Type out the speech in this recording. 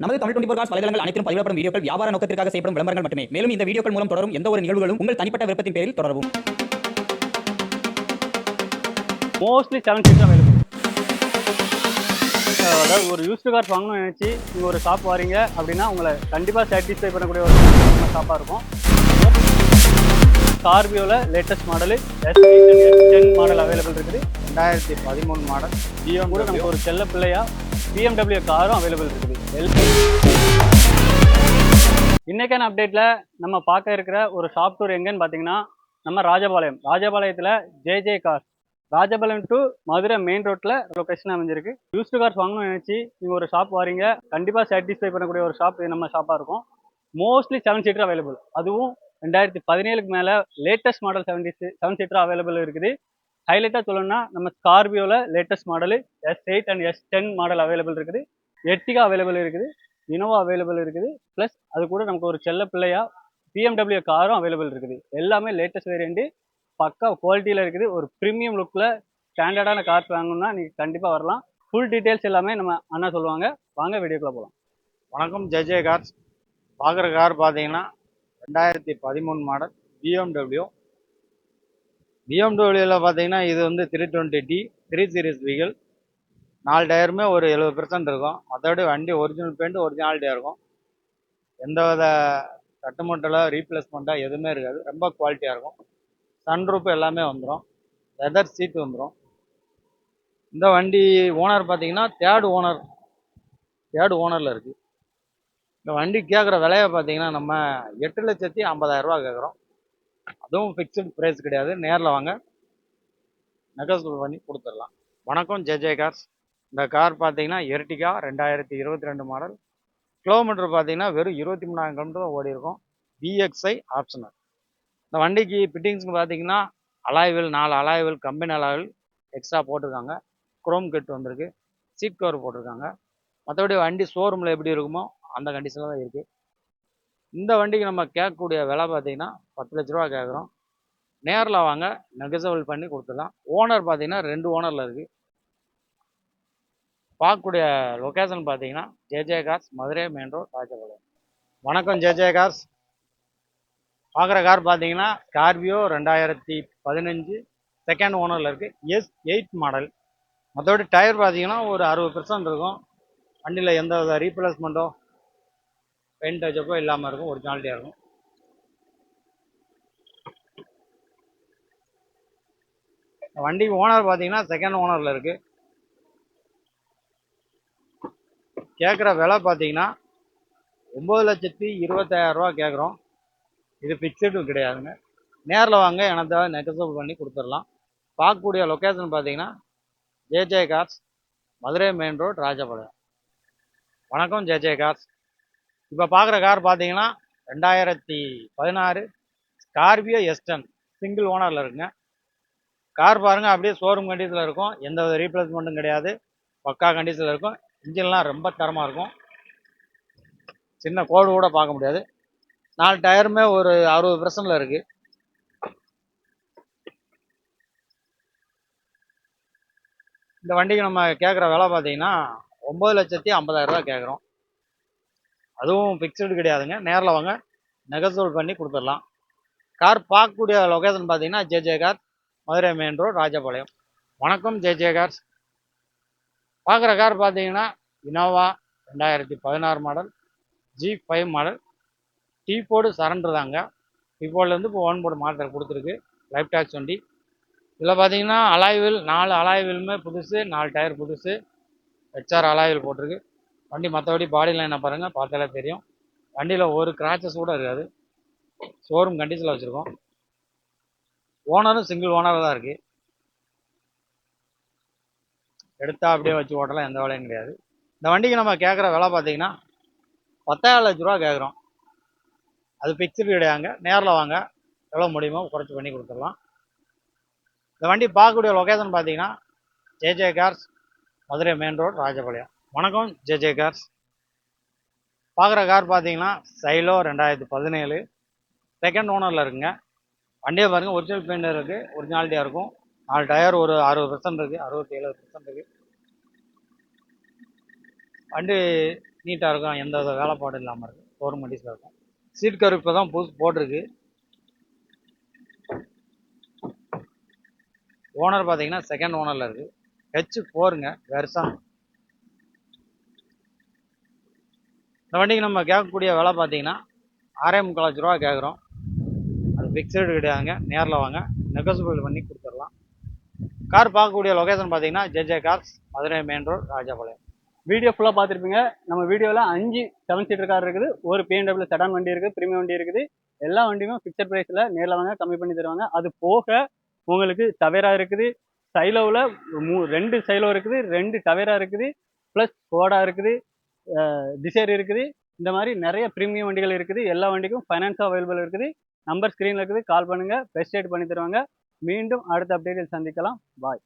நமது தமிழ் 24 காஸ் வலைதளங்கள் அனைத்தும் பதிவிடப்படும் வீடியோக்கள் வியாபார நோக்கத்திற்காக செய்யப்படும் விளம்பரங்கள் மட்டுமே. மேலும் இந்த வீடியோக்கள் மூலம் தொடரும் எந்த ஒரு நிகழ்வுகளும் உங்கள் தனிப்பட்ட விருப்பத்தின் பேரில் தொடரவும். Mostly 7 seeds available. அதாவது ஒரு யூஸ்டு கார் வாங்கணும்னு நினச்சி நீங்கள் ஒரு ஷாப் வரீங்க அப்படின்னா உங்களை கண்டிப்பாக சாட்டிஸ்ஃபை பண்ணக்கூடிய ஒரு ஷாப்பாக இருக்கும். ஸ்கார்பியோவில் latest model S10 model available இருக்குது. 2013 மாடல் பிஎம் கூட நமக்கு ஒரு செல்ல பிள்ளையா BMW காரும் அவைலபிள் இருக்குது. இன்னைக்கான அப்டேட்டில் நம்ம பார்க்க இருக்கிற ஒரு ஷாப் டூர் எங்கன்னு பார்த்தீங்கன்னா நம்ம ராஜபாளையத்தில் J car Rajapalayam to Madurai main ரோட்டில் லொக்கேஷன் அமைஞ்சிருக்கு. யூஸ்டு கார்ஸ் வாங்கணும்னு நினச்சி நீங்கள் ஒரு ஷாப் வரீங்க, கண்டிப்பாக சாட்டிஸ்ஃபை பண்ணக்கூடிய ஒரு ஷாப் நம்ம ஷாப்பாக இருக்கும். மோஸ்ட்லி 7 சீட்டர் அவைலபிள், அதுவும் 2017க்கு மேலே லேட்டஸ்ட் மாடல் 7 சீட்டர் அவைலபிள் இருக்குது. ஹைலைட்டாக சொல்லணும்னா நம்ம ஸ்கார்பியோவில் latest model S8 and S10 model available இருக்குது. எர்டிகா அவைலபிள் இருக்குது, இனோவா அவைலபிள் இருக்குது. ப்ளஸ் அது கூட நமக்கு ஒரு செல்ல பிள்ளையா BMW காரும் அவைலபிள் இருக்குது. எல்லாமே லேட்டஸ்ட் வேரியண்ட்டு, பக்கா குவாலிட்டியில் இருக்குது. ஒரு ப்ரீமியம் லுக்கில் ஸ்டாண்டர்டான கார்ஸ் வாங்கணும்னா நீங்கள் கண்டிப்பாக வரலாம். ஃபுல் டீட்டெயில்ஸ் எல்லாமே நம்ம அண்ணா சொல்லுவாங்க. வாங்க வீடியோக்குள்ளே போகலாம். வணக்கம், ஜே கார்ஸ். பார்க்குற கார் பார்த்தீங்கன்னா 2013 மாடல் பிஎம்டபிள்யூவில் பார்த்தீங்கன்னா இது வந்து 320D 3 சீரிஸ் வெஹிக்கிள். 4 டயருமே ஒரு 70% இருக்கும். மற்றபடி வண்டி ஒரிஜினல் பெயிண்ட் ஒரிஜினாலிட்டியாக இருக்கும். எந்த வித தட்டுமட்டல ரீப்ளேஸ்மெண்ட்டாக எதுவுமே இருக்காது. ரொம்ப குவாலிட்டியாக இருக்கும். சன்ரூப் எல்லாமே வந்துடும். லெதர் சீட் வந்துடும். இந்த வண்டி ஓனர் பார்த்தீங்கன்னா தேர்ட் ஓனரில் இருக்குது. இந்த வண்டி கேட்குற விலையை பார்த்தீங்கன்னா நம்ம 8,50,000 கேட்குறோம். அதுவும் ஃபிக்ஸ்டு ப்ரைஸ் கிடையாது. நேரில் வாங்க, நெகோசியபிள் பண்ணி கொடுத்துடலாம். வணக்கம், ஜே கார்ஸ். இந்த கார் பார்த்தீங்கன்னா எர்டிகா 2022 மாடல். கிலோமீட்டர் பார்த்தீங்கன்னா வெறும் 23,000 கிலோமீட்டர் தான் ஓடி இருக்கும். BXI optional. இந்த வண்டிக்கு ஃபிட்டிங்ஸ்னு பார்த்தீங்கன்னா அலாய்வில் 4 அலாய்வில் கம்பெனி அலாய்வில் எக்ஸ்ட்ரா போட்டிருக்காங்க. குரோம் கட் வந்திருக்கு. சீட் கவர் போட்டிருக்காங்க. மற்றபடி வண்டி ஷோரூமில் எப்படி இருக்குமோ அந்த கண்டிஷனில் தான் இருக்குது. இந்த வண்டிக்கு நம்ம கேட்கக்கூடிய விலை பார்த்தீங்கன்னா 10 லட்ச ரூபா கேட்குறோம். நேரில் வாங்க, நெகோசியபிள் பண்ணி கொடுத்துடலாம். ஓனர் பார்த்தீங்கன்னா 2 ஓனரில் இருக்குது. பார்க்கக்கூடிய லொக்கேஷன் பார்த்தீங்கன்னா J cars, Madurai main road, Rajapalayam. வணக்கம், ஜே கார்ஸ். பார்க்குற கார் பார்த்தீங்கன்னா ஸ்கார்பியோ 2015 செகண்ட் ஓனரில் இருக்குது. S8 model. மற்றபடி டயர் பார்த்தீங்கன்னா ஒரு 60% இருக்கும். வண்டியில் எந்த வித ரீப்ளேஸ்மெண்ட்டோ பெயிண்ட் டச்சப்போ இல்லாமல் இருக்கும். ஒரிஜினாலிட்டியாக இருக்கும். வண்டிக்கு ஓனர் பார்த்தீங்கன்னா செகண்ட் ஓனரில் இருக்குது. கேட்குற விலை பார்த்தீங்கன்னா 9,20,000 கேட்குறோம். இது ஃபிக்ஸடும் கிடையாதுங்க. நேரில் வாங்க, எனக்கு நெகோசியபிள் பண்ணி கொடுத்துடலாம். பார்க்கக்கூடிய லொக்கேஷன் பார்த்தீங்கன்னா J cars, Madurai main road, Rajapalayam. வணக்கம், ஜே கார்ஸ். இப்போ பார்க்குற கார் பார்த்தீங்கன்னா 2016 ஸ்கார்பியோ S10 சிங்கிள் ஓனரில் இருக்குங்க. கார் பாருங்கள், அப்படியே ஷோரூம் கண்டிஷனில் இருக்கும். எந்த வித ரீப்ளேஸ்மெண்ட்டும் கிடையாது. பக்கா கண்டிஷனில் இருக்கும். இன்ஜின்லாம் ரொம்ப தரமாக இருக்கும். சின்ன கோடு கூட பார்க்க முடியாது. 4 டயருமே ஒரு 60%ல் இருக்குது. இந்த வண்டிக்கு நம்ம கேட்குற விலை பார்த்தீங்கன்னா 9,50,000 கேட்குறோம். அதுவும் ஃபிக்ஸ்டு கிடையாதுங்க. நேரில் வாங்க, நெகோசியபிள் பண்ணி கொடுத்துடலாம். கார் பார்க்கக்கூடிய லொக்கேஷன் பார்த்தீங்கன்னா J car, Madurai main road, Rajapalayam. வணக்கம், ஜே கார்ஸ். பார்க்குற கார் பார்த்தீங்கன்னா Innova 2016 model G5 model. Tea board surrender தாங்க. டீ போர்ட்லேருந்து இப்போ 1 போர்டு மாடல் கொடுத்துருக்கு. லைஃப் டாக்ஸ் வண்டி. இதில் பார்த்தீங்கன்னா அலாய்வில் 4 அலாய்விலுமே புதுசு, 4 டயர் புதுசு. HR அலாய்வில் போட்டிருக்கு. வண்டி மற்றபடி பாடி லைனை பாருங்கள், பார்த்தாலே தெரியும். வண்டியில் ஒரு கிராச்சஸ் கூட இருக்காது. ஷோரூம் கண்டிஷனில் வச்சுருக்கோம். ஓனரும் சிங்கிள் ஓனராக தான் இருக்குது. எடுத்தால் அப்படியே வச்சு ஓட்டலாம், எந்த வேலையும் கிடையாது. இந்த வண்டிக்கு நம்ம கேட்குற விலை பார்த்தீங்கன்னா 10,000 லட்ச ரூபா கேட்குறோம். அது ஃபிக்ஸ்டு கிடையாதுங்க. நேரில் வாங்க, எவ்வளோ முடியுமோ குறைச்சி பண்ணி கொடுத்துடலாம். இந்த வண்டி பார்க்கக்கூடிய லொக்கேஷன் பார்த்தீங்கன்னா J cars, Madurai main road, Rajapalayam. வணக்கம், ஜே கார்ஸ். பார்க்குற கார் பார்த்தீங்கன்னா சைலோ 2017 செகண்ட் ஓனரில் இருக்குங்க. வண்டியை பாருங்கள், ஒரிஜினல் பெயிண்ட் இருக்குது, ஒரிஜினாலிட்டியாக இருக்கும். 4 டயர் ஒரு 60% இருக்குது, 60-70% இருக்குது. வண்டி நீட்டாக இருக்கும், எந்த வித வேலைப்பாடும் இல்லாமல் இருக்கும். ஷோரூம் கண்டிஷனில் இருக்கும். சீட் கவர் இப்போ தான் புதுசு போட்டிருக்கு. ஓனர் பார்த்தீங்கன்னா செகண்ட் ஓனரில் இருக்குது. H4ங்க வெர்சன். இந்த வண்டிக்கு நம்ம கேட்கக்கூடிய விலை பார்த்தீங்கன்னா 6,3 லட்ச ரூபா கேட்குறோம். அது ஃபிக்ஸடு கிடையாதுங்க, நேரில் வாங்க நெகோசியபிள் பண்ணி கொடுத்துடலாம். கார் பார்க்கக்கூடிய லொக்கேஷன் பார்த்தீங்கன்னா JJ cars, Madurai main road, Rajapalayam. Video ஃபுல்லாக பார்த்துருப்பீங்க. நம்ம வீடியோவில் 5 7 சீட்டர் கார் இருக்குது, ஒரு BMW செடான் வண்டி இருக்குது, ப்ரீமியம் வண்டி இருக்குது. எல்லா வண்டியுமே ஃபிக்ஸட் ப்ரைஸில் நேரில் வாங்க கம்மி பண்ணி தருவாங்க. அது போக உங்களுக்கு டவேரா இருக்குது, சைலோவில் 2 சைலோ இருக்குது, 2 டவேரா இருக்குது, ப்ளஸ் ஸ்கோடா இருக்குது, டிசைர் இருக்குது. இந்த மாதிரி நிறைய ப்ரீமியம் வண்டிகள் இருக்குது. எல்லா வண்டிக்கும் ஃபைனான்ஸும் அவைலபிள் இருக்குது. நம்பர் ஸ்க்ரீனில் இருக்குது, கால் பண்ணுங்கள், பெஸ்ட் ரேட் பண்ணி தருவாங்க. மீண்டும் அடுத்த அப்டேட்டில் சந்திக்கலாம். பாய்.